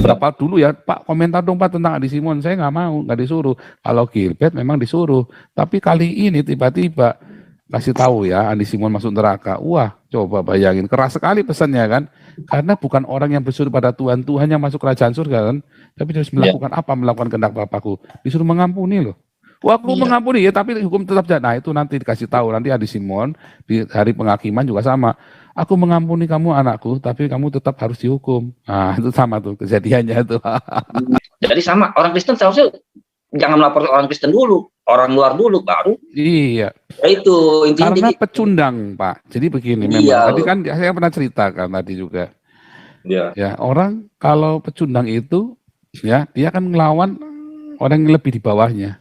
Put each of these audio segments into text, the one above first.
beberapa dulu ya, Pak komentar dong Pak tentang Andi Simon, saya nggak mau, nggak disuruh. Kalau Gilbert memang disuruh, tapi kali ini tiba-tiba kasih tahu ya Andi Simon masuk neraka. Wah, coba bayangin, keras sekali pesannya kan, karena bukan orang yang bersyukur pada Tuhan, Tuhan yang masuk kerajaan surga kan, tapi dia harus melakukan apa? Melakukan kehendak Bapakku, disuruh mengampuni loh. Wah, aku mengampuni ya, tapi hukum tetap jahat. Nah, itu nanti dikasih tahu nanti Adi Simon di hari penghakiman juga sama. Aku mengampuni kamu anakku, tapi kamu tetap harus dihukum. Nah, itu sama tuh kejadiannya tuh. Jadi sama, orang Kristen seharusnya jangan melapor orang Kristen dulu, orang luar dulu baru. Iya. Ya itu intinya. Karena pecundang, Pak. Jadi begini, memang tadi kan saya pernah ceritakan tadi juga. Iya. Ya, orang kalau pecundang itu ya, dia akan ngelawan orang yang lebih di bawahnya.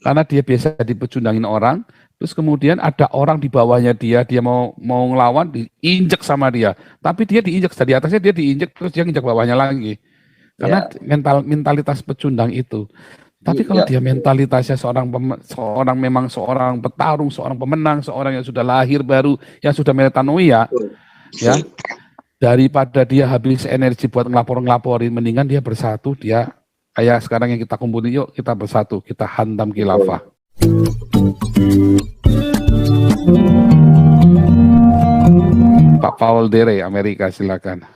Karena dia biasa dipecundangin orang, terus kemudian ada orang di bawahnya dia mau ngelawan, diinjek sama dia. Tapi dia diinjek, dari atasnya dia diinjek, terus dia nginjek bawahnya lagi. Karena mentalitas pecundang itu. Tapi kalau dia mentalitasnya seorang petarung, seorang pemenang, seorang yang sudah lahir baru, yang sudah metanoia, ya, daripada dia habis energi buat ngelaporin, mendingan dia bersatu, dia kayak sekarang yang kita kumpulin, yuk kita bersatu, kita hantam khilafah. Pak Paul Dere, Amerika, silakan.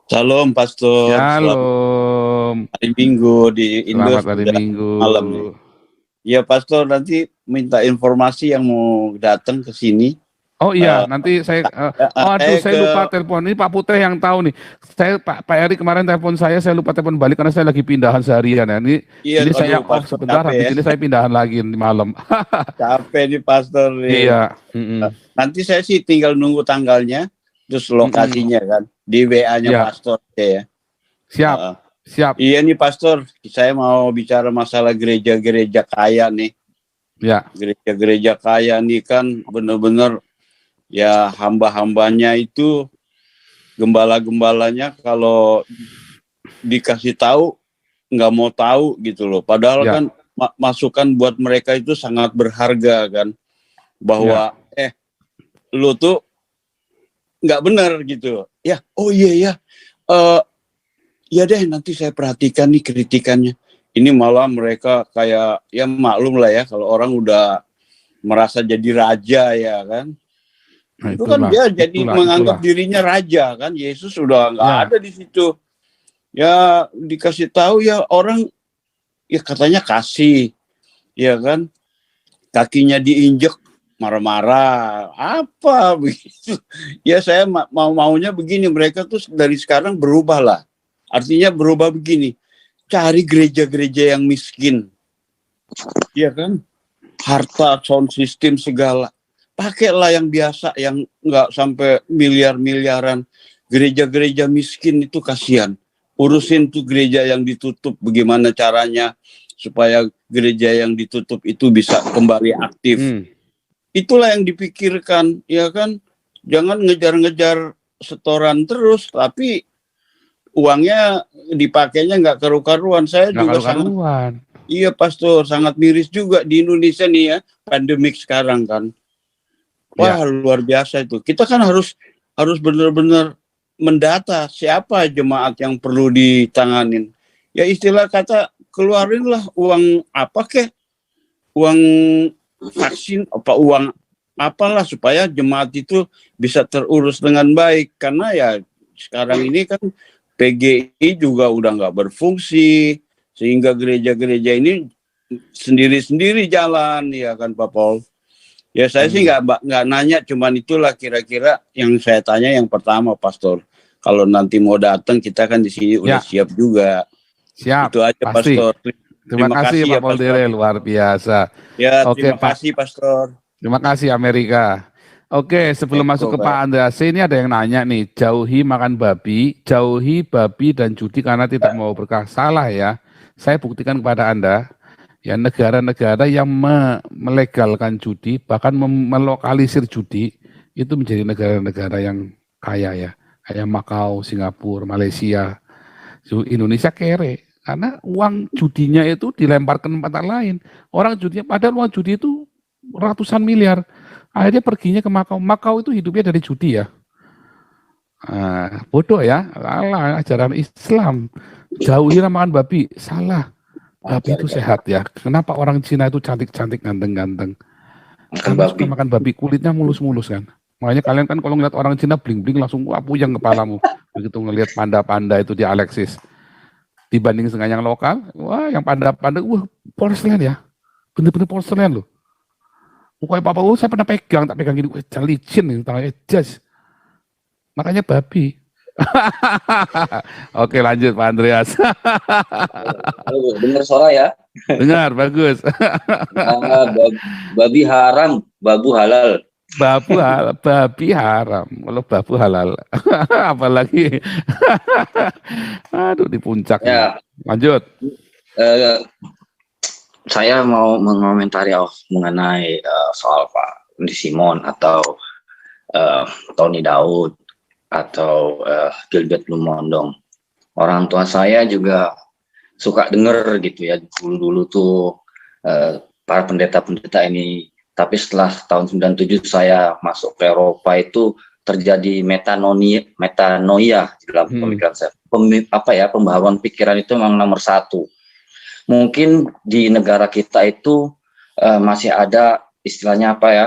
Shalom, Pastor. Shalom. Hari Minggu di Indo. Selamat hari Minggu. Malam nih. Ya, Pastor, nanti minta informasi yang mau datang ke sini. Oh iya, nanti saya, saya lupa telepon. Ini Pak Putre yang tahu nih. Saya Pak Eri kemarin telepon saya lupa telepon balik karena saya lagi pindahan seharian ya. Ini saya sebentar, habis ini saya pindahan lagi di malam. Capek nih Pastor. Nih. Iya. Nanti saya sih tinggal nunggu tanggalnya, terus lokasinya kan di WA-nya Pastor ya. Siap. Siap. Iya nih Pastor, saya mau bicara masalah gereja-gereja kaya nih. Ya. Gereja-gereja kaya nih kan benar-benar ya hamba-hambanya itu, gembala-gembalanya kalau dikasih tahu nggak mau tahu gitu loh. Padahal kan masukan buat mereka itu sangat berharga kan, bahwa lu tuh nggak benar gitu. Ya, oh iya ya, ya deh nanti saya perhatikan nih kritikannya. Ini malah mereka kayak ya maklum lah ya kalau orang udah merasa jadi raja ya kan. Nah, itu kan dia jadi menganggap dirinya raja kan. Yesus sudah nggak ada di situ. Ya dikasih tahu ya orang ya katanya kasih, ya kan, kakinya diinjek marah-marah apa begitu. Ya saya maunya begini, mereka tuh dari sekarang berubah lah. Artinya berubah begini, cari gereja-gereja yang miskin, ya kan, harta sound system segala. Pakailah yang biasa, yang nggak sampai miliar-miliaran. Gereja-gereja miskin itu kasihan. Urusin tuh gereja yang ditutup, bagaimana caranya supaya gereja yang ditutup itu bisa kembali aktif. Itulah yang dipikirkan, ya kan. Jangan ngejar-ngejar setoran terus, tapi uangnya dipakainya nggak karu-karuan. Saya juga sangat, iya Pastor, sangat miris juga di Indonesia nih ya, pandemik sekarang kan. Wah luar biasa itu. Kita kan harus benar-benar mendata siapa jemaat yang perlu ditanganin. Ya istilah kata, keluarinlah uang apa kek, uang vaksin apa uang apalah supaya jemaat itu bisa terurus dengan baik. Karena ya sekarang ini kan PGI juga udah nggak berfungsi, sehingga gereja-gereja ini sendiri-sendiri jalan, ya kan Pak Paul. Ya saya sih nggak nanya, cuman itulah kira-kira yang saya tanya yang pertama, Pastor. Kalau nanti mau datang, kita kan di sini udah siap juga. Siap. Itu aja, pasti. Pastor. Terima kasih Pak Paul Dere, luar biasa. Ya, terima kasih Pastor. Terima kasih Amerika. Oke, sebelum masuk ke Pak Andreas, ini ada yang nanya nih, jauhi babi dan judi karena tidak mau berkah. Salah ya. Saya buktikan kepada Anda. Ya, negara-negara yang melegalkan judi, bahkan melokalisir judi, itu menjadi negara-negara yang kaya ya. Kayak Makau, Singapura, Malaysia. Indonesia kere. Karena uang judinya itu dilempar ke tempat lain. Padahal uang judi itu ratusan miliar. Akhirnya perginya ke Makau. Makau itu hidupnya dari judi ya. Bodoh ya, salah ajaran Islam. Jauhi makan babi, salah. Babi itu sehat ya. Kenapa orang Cina itu cantik-cantik, ganteng-ganteng? Makan Karena suka babi. makan babi, kulitnya mulus-mulus kan. Makanya kalian kan kalau ngeliat orang Cina bling-bling langsung wah puyeng kepalamu. Begitu ngelihat panda-panda itu di Alexis. Dibanding dengan yang lokal, wah yang panda-panda, wah porselen ya. Bener-bener porselen loh. Pokoknya papa, saya pernah pegang, tak pegang gini, wah jangan licin nih, tangannya jas. Makanya babi. Oke lanjut Pak Andreas. Halo, dengar suara ya. Dengar, bagus. Babi haram, babu halal. Babi haram, kalau babu halal. Apalagi, aduh di puncak nih. Ya, Lanjut. eh, saya mau mengomentari mengenai soal Pak Andi Simon atau Tony Daud atau Gilbert Lumondong. Orang tua saya juga suka denger gitu ya, dulu tuh para pendeta-pendeta ini. Tapi setelah tahun 97 saya masuk ke Eropa itu terjadi metanoia di dalam pemikiran saya. Pembaharuan pikiran itu memang nomor satu. Mungkin di negara kita itu masih ada istilahnya apa ya,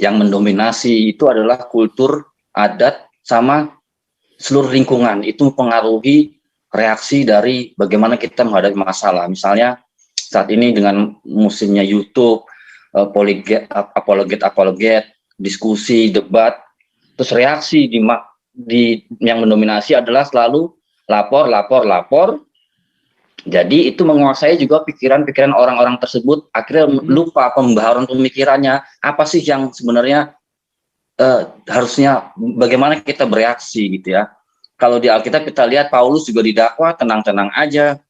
yang mendominasi itu adalah kultur, adat, sama seluruh lingkungan. Itu mempengaruhi reaksi dari bagaimana kita menghadapi masalah. Misalnya saat ini dengan musimnya YouTube, apologet, diskusi, debat, terus reaksi yang mendominasi adalah selalu lapor. Jadi itu menguasai juga pikiran-pikiran orang-orang tersebut, akhirnya lupa pembaharuan pemikirannya, apa sih yang sebenarnya harusnya bagaimana kita bereaksi gitu ya. Kalau di Alkitab kita lihat Paulus juga didakwa tenang-tenang aja,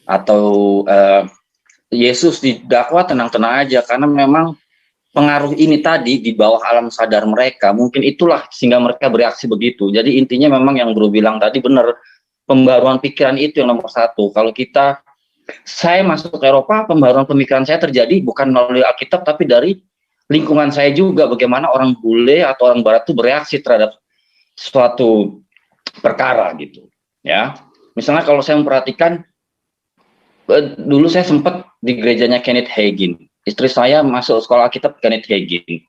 atau Yesus didakwa tenang-tenang aja, karena memang pengaruh ini tadi di bawah alam sadar mereka, mungkin itulah sehingga mereka bereaksi begitu. Jadi intinya memang yang Bro bilang tadi benar, pembaruan pikiran itu yang nomor satu. Kalau saya masuk ke Eropa, pembaruan pemikiran saya terjadi bukan melalui Alkitab, tapi dari lingkungan saya juga, bagaimana orang bule atau orang barat itu bereaksi terhadap suatu perkara gitu ya. Misalnya kalau saya memperhatikan, dulu saya sempat di gerejanya Kenneth Hagin, istri saya masuk sekolah Alkitab Kenneth Hagin.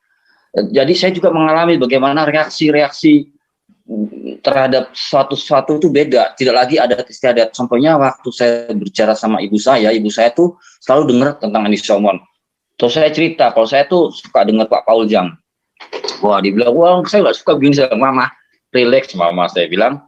Jadi saya juga mengalami bagaimana reaksi-reaksi terhadap suatu itu beda, tidak lagi ada istiadat. Contohnya waktu saya bicara sama ibu saya tuh selalu dengar tentang Andi Simon. Terus saya cerita, kalau saya tuh suka dengar Pak Paul Jang. Wah, dibilang, wah saya nggak suka begini, saya Mama, relax Mama, saya bilang,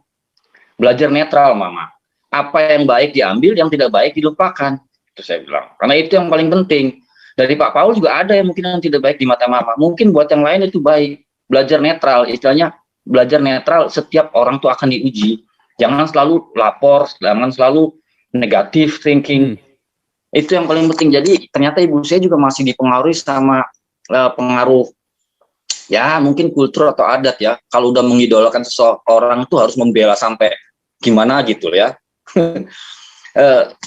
belajar netral Mama. Apa yang baik diambil, yang tidak baik dilupakan. Itu saya bilang, karena itu yang paling penting. Dari Pak Paul juga ada yang mungkin yang tidak baik di mata Mama, mungkin buat yang lain itu baik. Belajar netral, istilahnya belajar netral, setiap orang tuh akan diuji. Jangan selalu lapor, jangan selalu negative thinking. Itu yang paling penting. Jadi ternyata ibu saya juga masih dipengaruhi sama pengaruh ya mungkin kultur atau adat ya. Kalau udah mengidolakan seseorang itu harus membela sampai gimana gitu ya.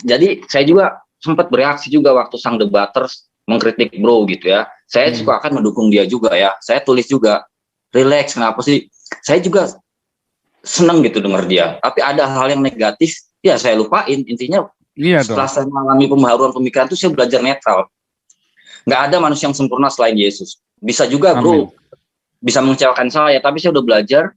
Jadi saya juga sempat bereaksi juga waktu sang debaters mengkritik Bro gitu ya. Saya juga akan mendukung dia juga ya. Saya tulis juga, relax, kenapa sih? Saya juga seneng gitu dengar dia. Tapi ada hal yang negatif, ya saya lupain. Intinya setelah saya mengalami pembaharuan pemikiran itu saya belajar netral. Nggak ada manusia yang sempurna selain Yesus. Bisa juga Bro, bisa mengecewakan saya, tapi saya udah belajar.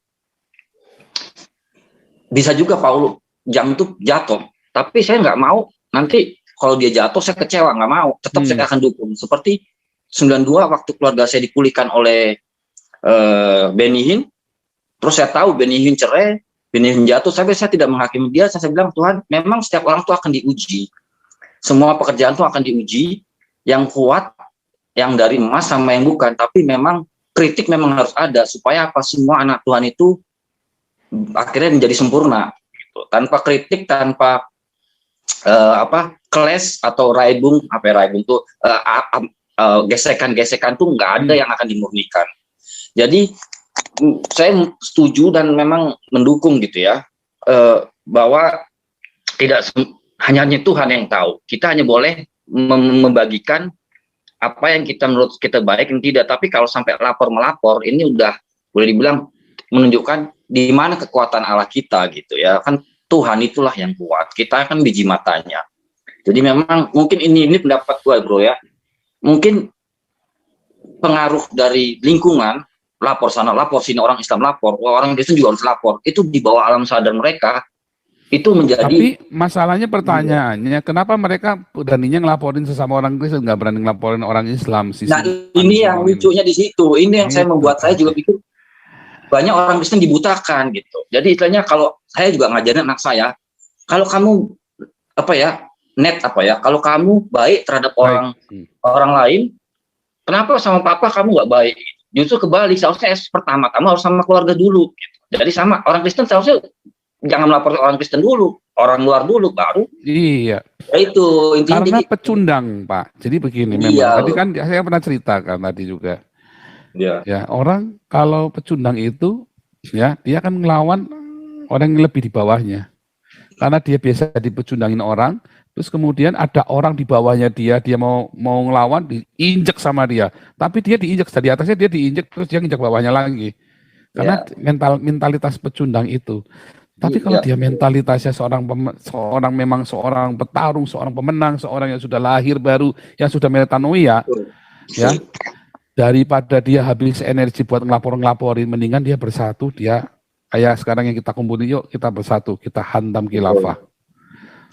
Bisa juga Paulus Jam itu jatuh, tapi saya nggak mau nanti kalau dia jatuh saya kecewa, nggak mau. Tetap saya akan dukung. Seperti 92 waktu keluarga saya dipulihkan oleh Benny Hinn, terus saya tahu Benny Hinn cerai, Benny Hinn jatuh, saya tidak menghakimi dia. Saya bilang, Tuhan, memang setiap orang itu akan diuji. Semua pekerjaan itu akan diuji, yang kuat, yang dari emas sama yang bukan. Tapi memang kritik memang harus ada supaya apa, semua anak Tuhan itu akhirnya menjadi sempurna. Gitu. Tanpa kritik, tanpa keles atau raibung, tuh gesekan-gesekan tuh nggak ada yang akan dimurnikan. Jadi saya setuju dan memang mendukung gitu ya, bahwa tidak hanya Tuhan yang tahu. Kita hanya boleh membagikan apa yang menurut kita baik dan tidak. Tapi kalau sampai melapor, ini udah boleh dibilang menunjukkan di mana kekuatan Allah kita gitu ya. Kan Tuhan itulah yang kuat. Kita kan biji matanya. Jadi memang mungkin ini pendapat gue bro ya. Mungkin pengaruh dari lingkungan, lapor sana, lapor sini, orang Islam lapor, orang Kristen juga harus lapor. Itu di bawah alam sadar mereka. Itu menjadi. Tapi masalahnya pertanyaannya, kenapa mereka beraninya ngelaporin sesama orang Kristen, nggak berani ngelaporin orang Islam? Nah ini yang lucunya di situ. Ini yang saya membuat saya juga pikir banyak orang Kristen dibutakan gitu. Jadi istilahnya kalau saya juga ngajarin anak saya, kalau kamu kalau kamu baik terhadap orang lain, kenapa sama papa kamu nggak baik? Justru kebalik, seharusnya pertama-tama harus sama keluarga dulu. Gitu. Jadi sama orang Kristen seharusnya jangan melapor orang Kristen dulu, orang luar dulu baru. Iya. Ya itu intinya. Karena pecundang, Pak. Jadi begini, memang tadi kan saya pernah ceritakan tadi juga. Iya. Ya, orang kalau pecundang itu, ya dia akan ngelawan orang yang lebih di bawahnya. Karena dia biasa dipecundangin orang, terus kemudian ada orang di bawahnya dia mau ngelawan, diinjek sama dia. Tapi dia diinjek dari atasnya, dia diinjek terus dia nginjek bawahnya lagi. Karena mentalitas pecundang itu. Tapi kalau dia mentalitasnya seorang petarung, seorang pemenang, seorang yang sudah lahir baru, yang sudah metanoia, ya, daripada dia habis energi buat ngelaporin, mendingan dia bersatu, dia kayak sekarang yang kita kumpulin, yuk kita bersatu, kita hantam khilafah.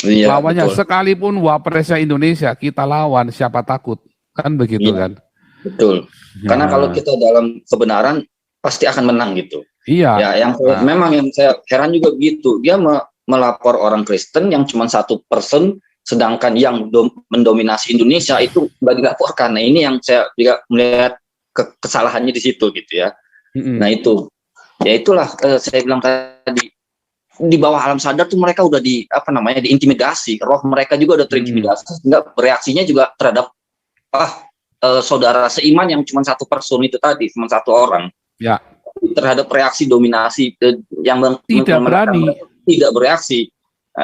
Lawannya sekalipun wapresnya Indonesia, kita lawan, siapa takut, kan begitu kan? Betul. Karena kalau kita dalam kebenaran pasti akan menang gitu. Iya. Ya, memang yang saya heran juga begitu. Dia melapor orang Kristen yang cuma 1%, sedangkan yang mendominasi Indonesia itu nggak dilaporkan. Nah ini yang saya juga melihat kesalahannya di situ gitu ya. Nah itu, ya itulah saya bilang tadi, di bawah alam sadar tuh mereka udah diintimidasi. Roh mereka juga udah terintimidasi. Sehingga bereaksinya juga terhadap saudara seiman yang cuma 1% itu tadi, cuma 1 orang. Ya. Terhadap reaksi dominasi yang tidak berani, tidak bereaksi,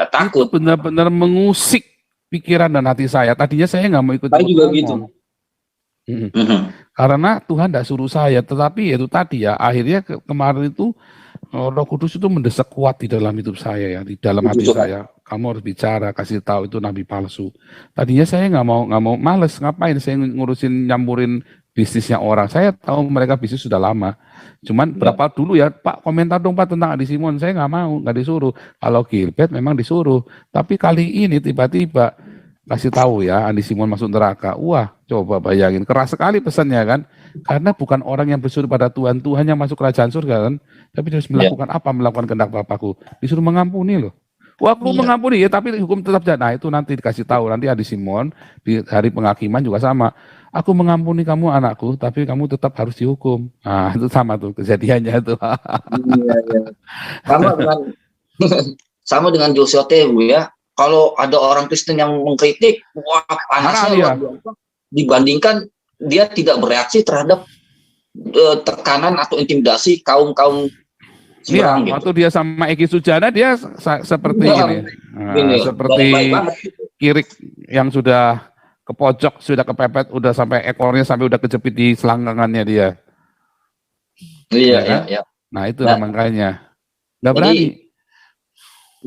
takut. Itu benar-benar mengusik pikiran dan hati saya. Tadinya saya nggak mau ikut. Saya juga gitu. Karena Tuhan tidak suruh saya, tetapi itu tadi ya, akhirnya kemarin itu Roh Kudus itu mendesak kuat di dalam hidup saya ya, di dalam hati saya. Kamu harus bicara, kasih tahu itu nabi palsu. Tadinya saya nggak mau, males, ngapain saya ngurusin nyampurin bisnisnya orang. Saya tahu mereka bisnis sudah lama. Cuman berapa dulu ya, Pak, komentar dong Pak tentang Adi Simon. Saya nggak disuruh. Kalau Gilbert memang disuruh. Tapi kali ini tiba-tiba kasih tahu ya, Adi Simon masuk neraka. Wah, coba bayangin. Keras sekali pesannya kan. Karena bukan orang yang bersuruh pada Tuhan. Tuhan yang masuk kerajaan surga kan. Tapi dia harus melakukan apa? Melakukan kehendak Bapakku. Disuruh mengampuni loh. Wah, aku mengampuni ya, tapi hukum tetap jahat. Nah, itu nanti dikasih tahu. Nanti Adi Simon di hari penghakiman juga sama. Aku mengampuni kamu anakku, tapi kamu tetap harus dihukum. Nah, itu sama tuh kejadiannya tuh. Sama dengan Joshua Tebu ya. Kalau ada orang Kristen yang mengkritik, wah panasnya dibandingkan dia tidak bereaksi terhadap tekanan atau intimidasi kaum Iya, gitu. Waktu dia sama Eki Sujana dia seperti seperti kirik yang sudah ke pojok, sudah kepepet, udah sampai ekornya sampai udah kejepit di selangkangannya dia. Iya. Nah itu makanya nggak berani.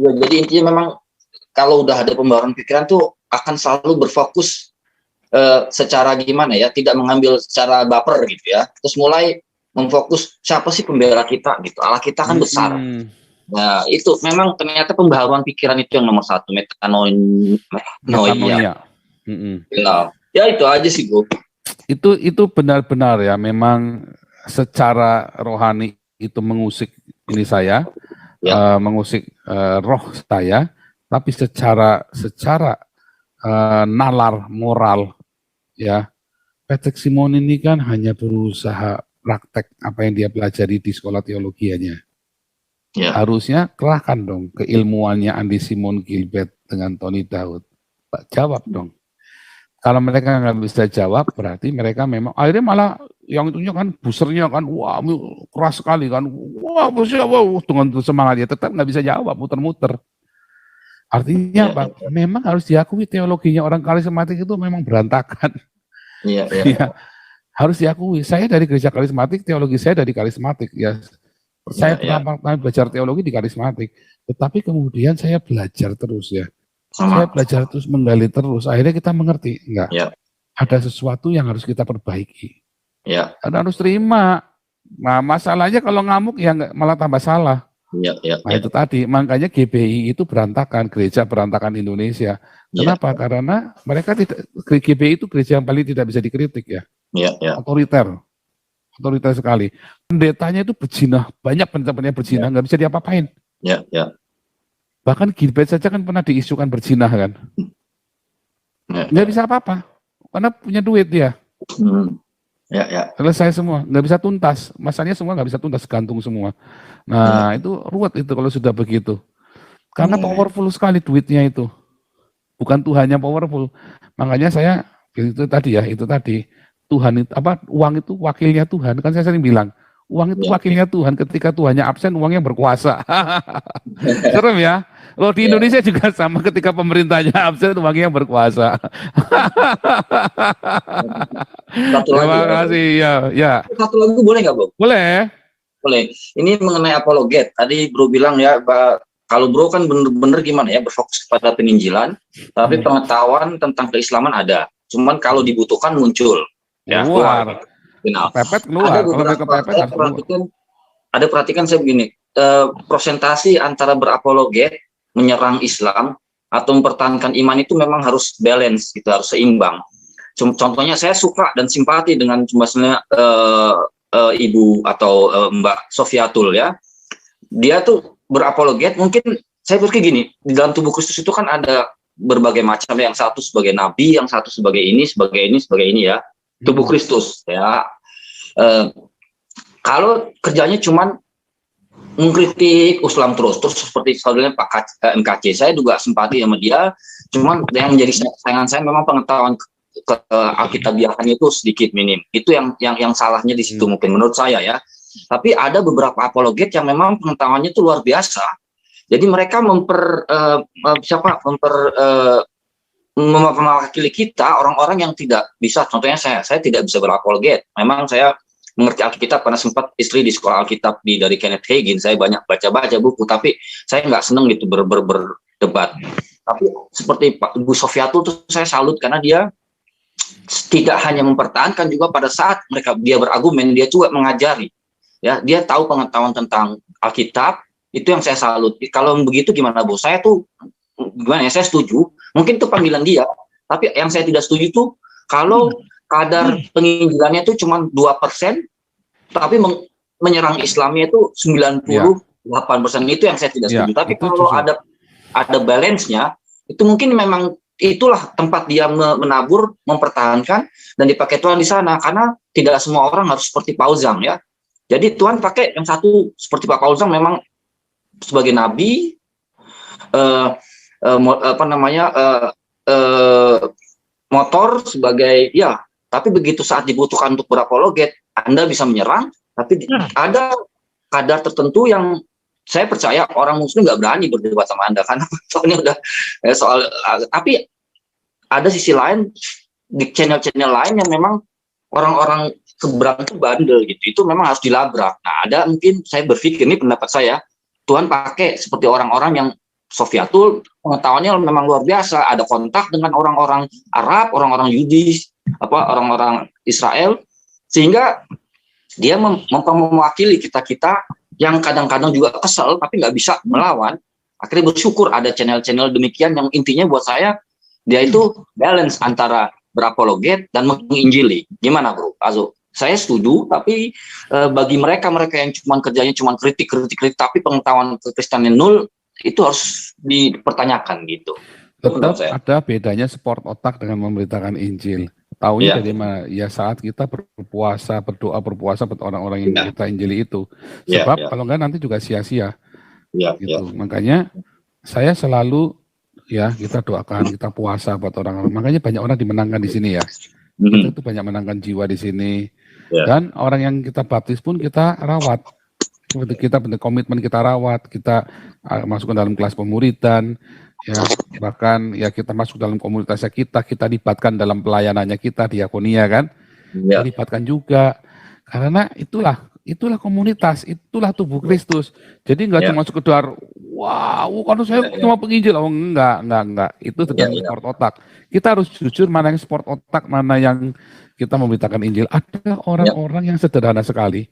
Jadi intinya memang kalau udah ada pembaruan pikiran tuh akan selalu berfokus secara gimana ya, tidak mengambil secara baper gitu ya. Terus mulai memfokus siapa sih pembela kita gitu. Allah kita kan besar. Nah itu memang ternyata pembaharuan pikiran itu yang nomor 1, metanoia. Nah, ya itu aja sih Bu. Itu benar-benar ya, memang secara rohani itu mengusik ini saya, mengusik roh saya, tapi secara nalar moral ya, Patrick Simon ini kan hanya berusaha praktek apa yang dia pelajari di sekolah teologianya. Harusnya kerahkan dong keilmuannya Andi Simon Gilbert dengan Tony Daud. Pak, jawab dong. Kalau mereka nggak bisa jawab, berarti mereka memang akhirnya malah yang itunya kan busernya kan, wah keras sekali kan, wah dengan semangatnya tetap nggak bisa jawab, muter-muter. Artinya Pak, memang harus diakui teologinya orang karismatik itu memang berantakan. Iya. Harus diakui. Saya dari gereja karismatik, teologi saya dari karismatik ya. Saya Ya, ya. pertama kali belajar teologi di karismatik, tetapi kemudian saya belajar terus ya. Saya Sama. belajar terus, menggali terus. Akhirnya kita mengerti, enggak. Ya. Ada sesuatu yang harus kita perbaiki. Ya, Dan harus terima. Nah, masalahnya kalau ngamuk ya malah tambah salah. ya, ya, Nah, ya. itu tadi, makanya GBI itu berantakan, gereja berantakan Indonesia. Ya, Kenapa? Karena mereka tidak, GBI itu gereja yang paling tidak bisa dikritik ya. ya, ya. Otoriter sekali. Pendetanya itu berzina, banyak pendeta-pendeta berzina, nggak bisa diapa-apain. Ya, ya. Bahkan Gilbert saja kan pernah diisukan berzina kan, Ya, nggak bisa apa-apa, karena punya duit dia. Ya, ya. Selesai semua, nggak bisa tuntas. Masalahnya semua nggak bisa tuntas, gantung semua. Nah, itu ruwet itu kalau sudah begitu. Karena powerful sekali duitnya itu. Bukan Tuhannya powerful. Makanya saya, itu tadi ya, itu tadi. Tuhan itu, uang itu wakilnya Tuhan. Kan saya sering bilang, uang itu wakilnya Tuhan. Ketika Tuhannya absen, uangnya berkuasa. Serem ya. Kalau di Indonesia juga sama, ketika pemerintahnya absen, uangnya berkuasa. Satu Terima lagi. kasih, ya. Satu lagi boleh nggak, Bro? Boleh. Boleh. Ini mengenai apologet. Tadi Bro bilang ya, kalau Bro kan bener-bener gimana ya, berfokus kepada penginjilan, tapi pengetahuan tentang keislaman ada. Cuman kalau dibutuhkan muncul. Ya, Keluar. Final. Kepepet keluar. Ada Kalau beberapa, kepepet harus keluar. perhatikan saya begini, prosentasi antara berapologet, menyerang Islam, atau mempertahankan iman itu memang harus balance, gitu, harus seimbang. Contohnya saya suka dan simpati dengan misalnya Ibu atau Mbak Sofiatul ya. Dia tuh berapologet, mungkin saya berpikir gini, di dalam tubuh Kristus itu kan ada berbagai macam, yang satu sebagai nabi, yang satu sebagai ini ya. Tubuh Kristus ya. Kalau kerjanya cuman mengkritik Islam terus seperti saudaranya Pak MKC, saya juga simpati sama dia. Cuman yang menjadi sayangan saya memang pengetahuan ke Alkitabiahannya itu sedikit minim. Itu yang salahnya di situ mungkin menurut saya ya. Tapi ada beberapa apologet yang memang pengetahuannya itu luar biasa. Jadi mereka mewakili kita, orang-orang yang tidak bisa. Contohnya saya tidak bisa berapologet. Memang saya mengerti Alkitab karena sempat istri di sekolah Alkitab dari Kenneth Hagin. Saya banyak baca buku, tapi saya nggak seneng gitu berdebat. Tapi seperti Pak Ibu Sofiatul tuh saya salut karena dia tidak hanya mempertahankan, juga pada saat dia berargumen, dia juga mengajari. Ya, dia tahu pengetahuan tentang Alkitab, itu yang saya salut. Kalau begitu gimana, Bu? Saya tuh gimana ya, saya setuju, mungkin itu panggilan dia, tapi yang saya tidak setuju tuh kalau kadar penginjilannya itu cuma 2%, tapi menyerang Islamnya itu 98%, itu yang saya tidak setuju. Tapi kalau ada balance-nya, itu mungkin memang itulah tempat dia menabur, mempertahankan, dan dipakai Tuhan di sana, karena tidak semua orang harus seperti Pauzang ya. Jadi Tuhan pakai yang satu seperti Pak Pauzang memang sebagai nabi, motor sebagai ya, tapi begitu saat dibutuhkan untuk berapologet, Anda bisa menyerang, tapi ada kadar tertentu yang saya percaya orang Muslim nggak berani berdebat sama Anda karena soalnya udah soal. Tapi ada sisi lain di channel-channel lain yang memang orang-orang keberang itu bandel gitu, itu memang harus dilabrak. Nah, ada mungkin saya berpikir, ini pendapat saya, Tuhan pakai seperti orang-orang yang Sofiatul, pengetahuannya memang luar biasa, ada kontak dengan orang-orang Arab, orang-orang Yahudi, orang-orang Israel, sehingga dia mewakili kita-kita yang kadang-kadang juga kesel tapi nggak bisa melawan. Akhirnya bersyukur ada channel-channel demikian yang intinya buat saya dia itu balance antara berapologet dan menginjili. Gimana, Bro Azo? Saya setuju, tapi bagi mereka yang kerjanya cuma kritik, tapi pengetahuan kekristenan nol, itu harus dipertanyakan gitu. Tetap ada bedanya sport otak dengan memberitakan Injil. Taunya dari mana? Ya saat kita berpuasa, berdoa buat orang-orang yang kita injili itu. Sebab kalau enggak nanti juga sia-sia. Gitu. Makanya saya selalu kita doakan, kita puasa buat orang-orang. Makanya banyak orang dimenangkan di sini ya. Kita itu banyak menangkan jiwa di sini. Dan orang yang kita baptis pun kita rawat. Kita komitmen kita rawat, kita masuk ke dalam kelas pemuridan, bahkan kita masuk dalam komunitasnya kita libatkan dalam pelayanannya kita, diakonia kan, libatkan juga, karena itulah itulah komunitas, itulah tubuh Kristus. Jadi nggak Ya. cuma sekedar, wow, kalau saya cuma penginjil, oh enggak. Itu sedang Ya. sport otak. Kita harus jujur mana yang sport otak, mana yang kita memberitakan Injil. Ada orang-orang yang sederhana sekali.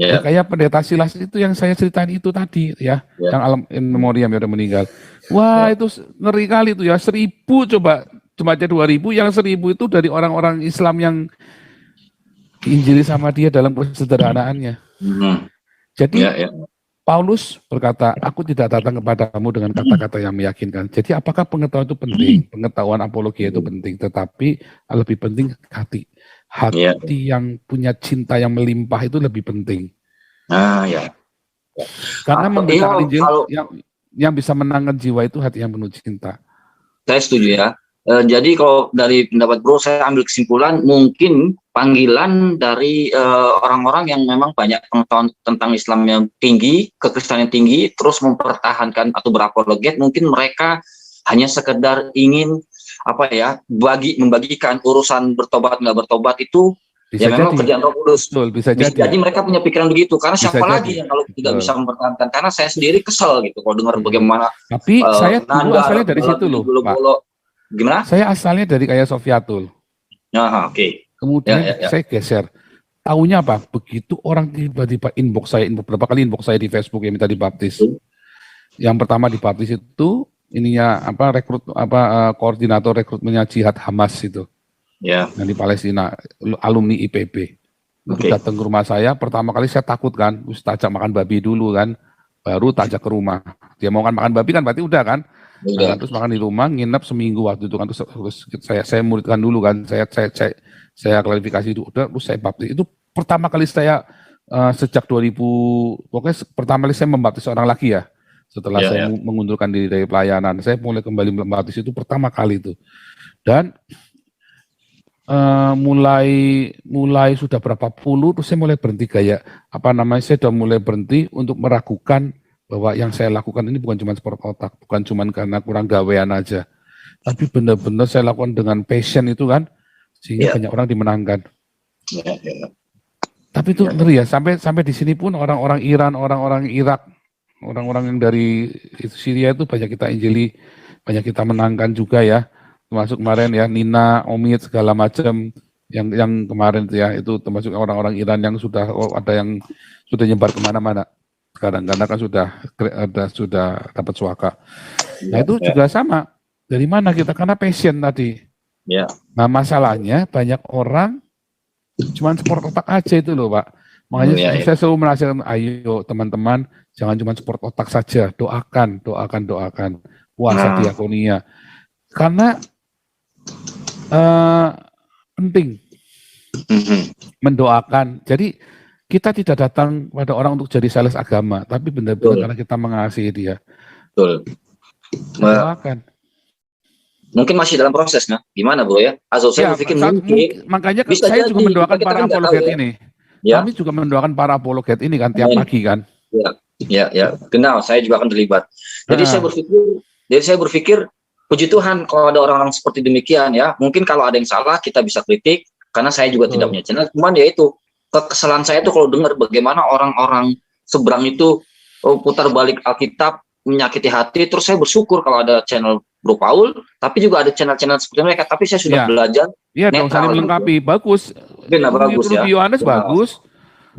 Ya, Ya. kayak pendeta Silas itu yang saya ceritain itu tadi ya, Ya. yang alam in memoriam yang udah meninggal. Wah, itu ngeri kali itu ya, 1.000 coba, cuma aja 2.000, yang 1.000 itu dari orang-orang Islam yang diinjili sama dia dalam kesederhanaannya. Jadi Ya. Paulus berkata, aku tidak datang kepadamu dengan kata-kata yang meyakinkan. Jadi apakah pengetahuan itu penting? Pengetahuan apologia itu penting, tetapi lebih penting hati. Hati yang punya cinta yang melimpah itu lebih penting. Ya. Karena memberitakan Iya, Injil kalau- yang bisa menangkan jiwa itu hati yang penuh cinta. Saya setuju ya. Jadi kalau dari pendapat Bro, saya ambil kesimpulan mungkin panggilan dari orang-orang yang memang banyak pengetahuan tentang Islam yang tinggi, kekristenan yang tinggi, terus mempertahankan atau berapologet, mungkin mereka hanya sekedar ingin membagikan urusan bertobat nggak bertobat itu Bisa ya memang jadi. kerjaan Roh Kudus. Betul, bisa Bisa jadi. jadi mereka punya pikiran begitu, karena Bisa siapa jadi. lagi yang kalau tidak Betul. bisa mempertahankan? Karena saya sendiri kesel gitu kalau dengar bagaimana Tapi saya dulu Nandar, asalnya dari situ loh, Pak. bolo-bolo. Gimana? Saya asalnya dari kayak Sofiatul. Oke. Kemudian Ya. saya geser. Taunya apa? Begitu orang tiba-tiba inbox berapa kali inbox saya di Facebook yang minta dibaptis. Yang pertama dibaptis itu koordinator rekrutmennya Jihad Hamas itu. Ya. Yang di Palestina, alumni IPB. Itu datang ke rumah saya, pertama kali saya takut kan, tajak makan babi dulu kan, baru tajak ke rumah. Dia mau kan makan babi kan berarti udah kan. Nah, terus makan di rumah, nginep seminggu waktu itu kan, terus saya muridkan dulu kan, saya klarifikasi itu, udah, terus saya baptis. Itu pertama kali saya sejak 2000, pokoknya pertama kali saya membaptis orang lagi ya, setelah saya mengundurkan diri dari pelayanan, saya mulai kembali membaptis itu pertama kali itu. Dan mulai sudah berapa puluh, terus saya mulai berhenti saya sudah mulai berhenti untuk meragukan bahwa yang saya lakukan ini bukan cuma sport otak, bukan cuma karena kurang gawean aja, tapi benar-benar saya lakukan dengan passion itu kan, sehingga banyak orang dimenangkan. Tapi itu ngeri ya, sampai di sini pun orang-orang Iran, orang-orang Irak, orang-orang yang dari Syria itu banyak kita injili, banyak kita menangkan juga ya. Termasuk kemarin ya Nina, Omid segala macam yang kemarin itu termasuk orang-orang Iran yang ada yang sudah nyebar kemana-mana sekarang karena kan sudah dapat suaka. Nah itu juga sama. Dari mana kita? Karena passion tadi. Ya. Nah masalahnya banyak orang cuma sport otak aja itu loh Pak. Makanya saya selalu menasihatkan, ayo teman-teman jangan cuma sport otak saja, doakan. Puasa diakonia. Karena penting mendoakan. Jadi kita tidak datang pada orang untuk jadi sales agama, tapi benar-benar karena kita mengasihi dia. Betul. Mendoakan. Mungkin masih dalam proses, nah. Gimana Bro ya? Saya berpikir mungkin. Makanya saya juga mendoakan para apologet ini. Ya. Kami juga mendoakan para apologet ini kan tiap pagi kan. Ya. Kenal, saya juga akan terlibat. Jadi saya berpikir puji Tuhan kalau ada orang-orang seperti demikian ya. Mungkin kalau ada yang salah kita bisa kritik karena saya juga tidak punya channel. Cuman ya itu kekesalan saya itu kalau dengar bagaimana orang-orang seberang itu putar balik Alkitab, menyakiti hati. Terus saya bersyukur kalau ada channel Bro Paul, tapi juga ada channel-channel seperti mereka. Tapi saya sudah belajar. Iya dong, saling melengkapi. Bagus. Bagus ya. Rudy Yohanes bagus.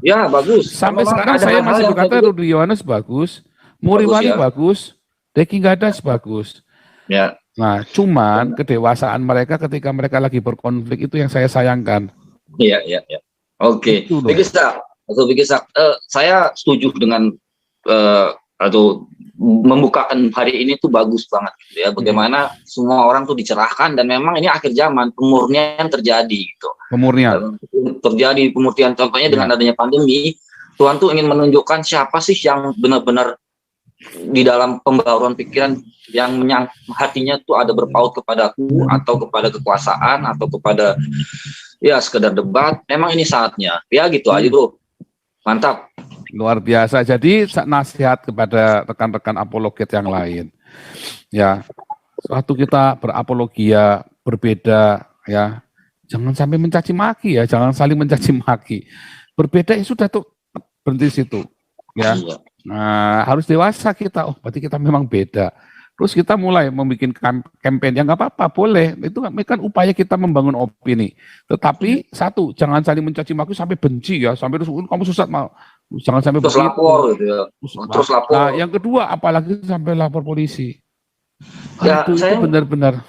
Ya bagus. Sampai sekarang saya masih berkata Rudy Yohanes bagus, Muri Wali bagus, Deki Gadas bagus. Ya. Nah, cuman kedewasaan mereka ketika mereka lagi berkonflik itu yang saya sayangkan. Iya. Oke. Saya setuju dengan atau membukakan hari ini tuh bagus banget gitu ya. Bagaimana semua orang tuh dicerahkan dan memang ini akhir zaman pemurnian terjadi gitu. Pemurnian. Terjadi pemurnian contohnya dengan adanya pandemi, Tuhan tuh ingin menunjukkan siapa sih yang benar-benar di dalam pembauran pikiran yang hatinya tuh ada berpaut kepadaku atau kepada kekuasaan atau kepada ya sekedar debat. Memang ini saatnya ya gitu aja Bro. Mantap, luar biasa. Jadi nasihat kepada rekan-rekan apologet yang lain ya, waktu kita berapologia berbeda ya, jangan sampai mencaci maki ya, jangan saling mencaci maki. Berbeda ya sudah tuh, berhenti situ. Ya, Iya. nah, harus dewasa kita. Oh, berarti kita memang beda. Terus kita mulai membuat campaign yang nggak apa-apa, boleh. Itu kan upaya kita membangun opini. Tetapi satu, jangan saling mencaci maki sampai benci ya, sampai terus kamu sesat mau. Jangan sampai Terus begitu. lapor gitu ya. Terus lapor. Nah, yang kedua, apalagi sampai lapor polisi. Ya, Itu saya benar-benar.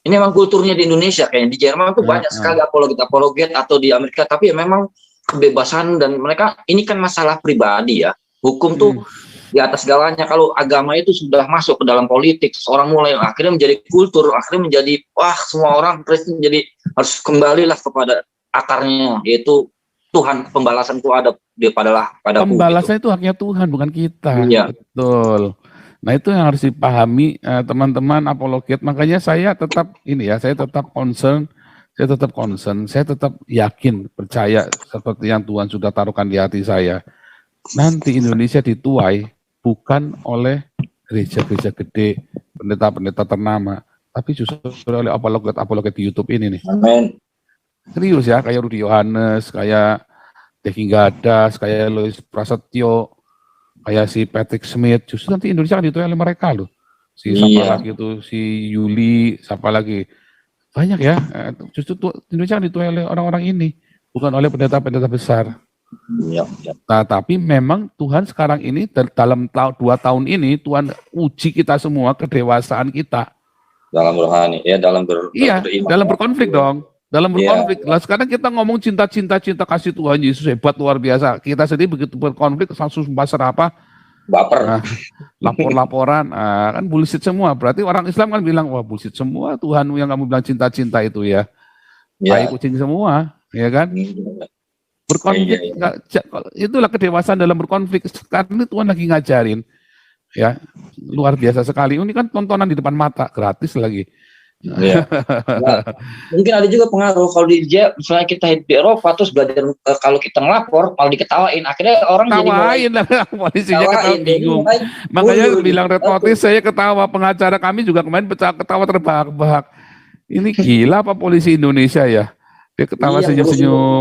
ini memang kulturnya di Indonesia, kayaknya di Jerman tuh banyak sekali apologet atau di Amerika, tapi ya memang kebebasan dan mereka ini kan masalah pribadi ya. Hukum tuh di atas segalanya. Kalau agama itu sudah masuk ke dalam politik, seorang mulai akhirnya menjadi kultur, akhirnya menjadi wah semua orang Kristen jadi harus kembalilah kepada akarnya, yaitu Tuhan. Pembalasan itu ada pada pembalasan itu haknya Tuhan, bukan kita. Iya. Betul. Nah, itu yang harus dipahami teman-teman apologet. Makanya saya tetap saya tetap concern, saya tetap yakin, percaya seperti yang Tuhan sudah taruhkan di hati saya. Nanti Indonesia dituai bukan oleh gereja-gereja gede, pendeta-pendeta ternama, tapi justru oleh apologet di YouTube ini nih. Amin. Serius ya, kayak Rudi Yohanes, kayak Devi Gadas, kayak Lois Prasetyo, kayak si Patrick Smith. Justru nanti Indonesia akan dituai oleh mereka loh. Siapa lagi itu, si Yuli, siapa lagi. Banyak ya, justru Indonesia akan dituai oleh orang-orang ini, bukan oleh pendeta-pendeta besar. Ya. Nah, tapi memang Tuhan sekarang ini dalam 2 tahun ini Tuhan uji kita semua kedewasaan kita. Dalam rohani, ya dalam dalam berkonflik dong. Dalam berkonflik. Lah sekarang kita ngomong cinta kasih Tuhan Yesus hebat luar biasa. Kita sendiri begitu berkonflik langsung pasar apa? Baper. Lapor-laporan, kan bullshit semua. Berarti orang Islam kan bilang wah bullshit semua Tuhan yang kamu bilang cinta itu ya. Tai kucing semua, ya kan? Berkonflik, itulah kedewasaan dalam berkonflik. Sekarang ini Tuhan lagi ngajarin, ya luar biasa sekali. Ini kan tontonan di depan mata, gratis lagi. Ya. Nah, mungkin ada juga pengaruh kalau misalnya kita hidup di Eropa terus belajar kalau kita ngelapor malah diketawain, akhirnya orang ketawain lah polisinya ketawa bingung. Makanya bilang reportis saya ketawa, pengacara kami juga kemarin ketawa terbahak-bahak. Ini gila apa polisi Indonesia ya? Dia ketawa senyum-senyum.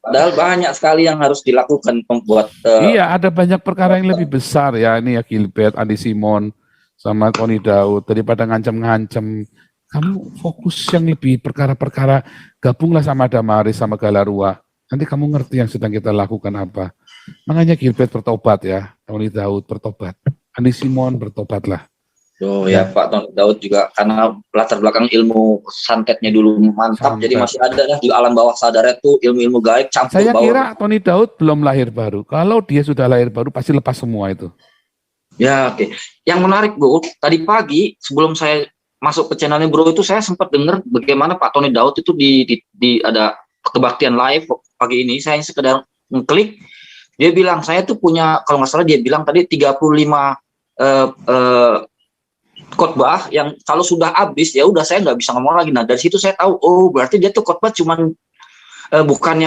Padahal banyak sekali yang harus dilakukan pembuat. Iya, ada banyak perkara yang lebih besar ya. Ini ya Gilbert, Andi Simon, sama Tony Daud. Daripada ngancam-ngancam, kamu fokus yang lebih perkara-perkara. Gabunglah sama Damaris, sama Galarua. Nanti kamu ngerti yang sedang kita lakukan apa. Makanya Gilbert bertobat ya. Tony Daud bertobat. Andi Simon bertobatlah. Oh ya Pak Tony Daud juga karena latar belakang ilmu santetnya dulu mantap, jadi masih ada di alam bawah sadarnya tuh ilmu-ilmu gaib campur. Saya kira Tony Daud belum lahir baru. Kalau dia sudah lahir baru pasti lepas semua itu. Ya oke. Yang menarik Bro, tadi pagi sebelum saya masuk ke channelnya Bro itu saya sempat dengar bagaimana Pak Tony Daud itu di ada kebaktian live pagi ini. Saya sekedar ngeklik, dia bilang saya tuh punya, kalau nggak salah dia bilang tadi 35 khotbah yang kalau sudah habis ya udah saya nggak bisa ngomong lagi. Nah dari situ saya tahu oh berarti dia tuh khotbah cuman bukan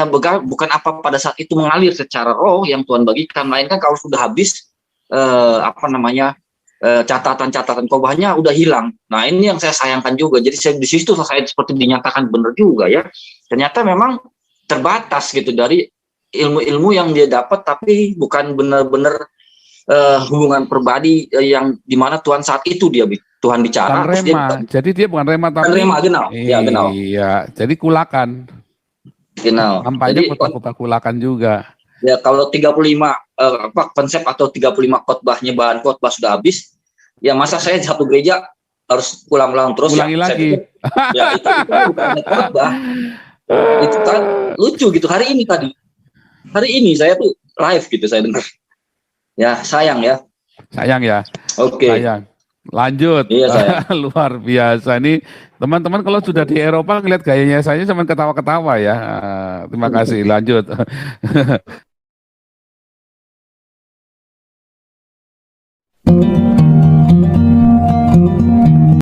apa pada saat itu mengalir secara roh yang Tuhan bagikan, melainkan kalau sudah habis catatan-catatan khotbahnya udah hilang. Nah ini yang saya sayangkan juga. Jadi saya di situ saya seperti dinyatakan benar juga ya. Ternyata memang terbatas gitu dari ilmu-ilmu yang dia dapat, tapi bukan benar-benar hubungan pribadi yang dimana Tuhan saat itu Tuhan bicara. Jadi dia bukan rema tapi rema, genau. Iya, jadi kulakan. Genau. Nampaknya khotbah kulakan juga. Ya kalau 35 konsep atau 35 khotbahnya bahan khotbah sudah habis, ya masa saya satu gereja harus ulang-ulang terus ulangi ya, lagi. Ya itu bukan khotbah. Itu kan lucu gitu. Hari ini saya tuh live gitu saya dengar. Ya sayang ya. Oke. Sayang. Lanjut. Iya, luar biasa nih teman-teman, kalau sudah di Eropa ngeliat gayanya saya cuma ketawa-ketawa ya. Terima kasih. Lanjut.